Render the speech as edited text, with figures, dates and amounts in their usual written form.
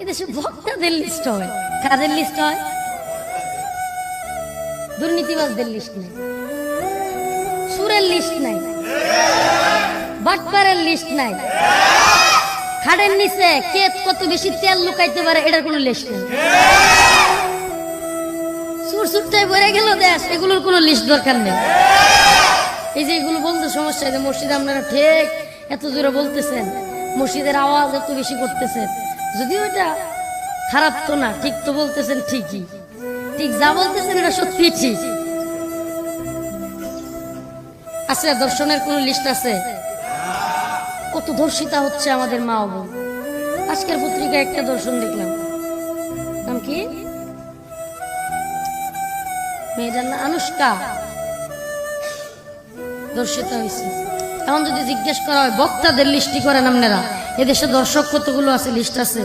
এদেশে বক্তাদের লিস্ট হয়, কাদের লিস্ট হয়? দুর্নীতিবাজদের লিস্ট নেই, সুরের লিস্ট নাই, বাটপারের লিস্ট নাই, খাড়ের নিচে কে কত বেশি তেল লুকাইতে পারে এটার কোনো লিস্ট নেই। সুর সুরটাই ভরে গেল দেশ, এগুলোর কোনো লিস্ট দরকার নেই। এই যে এগুলো বলতে সমস্যা, যে মসজিদে আপনারা ঠিক এত জোরে বলতেছেন, মসজিদের আওয়াজ এত বেশি করতেছেন, যদিও এটা খারাপ তো না, ঠিক তো বলতেছেন, ঠিকই, ঠিক যা বলতেছেন এটা সত্যি ঠিক আছে। দর্শনের কোন লিস্ট আছে? কত ধর্ষিতা হচ্ছে আমাদের মা ও বোন। আজকের পত্রিকায় একটা দর্শন দেখলাম, নাম কি মেয়েটার না, আনুষ্কা, ধর্ষিত হয়েছে। এখন যদি জিজ্ঞেস করা হয় বক্তাদের লিস্টি করেন আপনারা, এদেশে দর্শক কতগুলো আছে, লিস্ট আছে?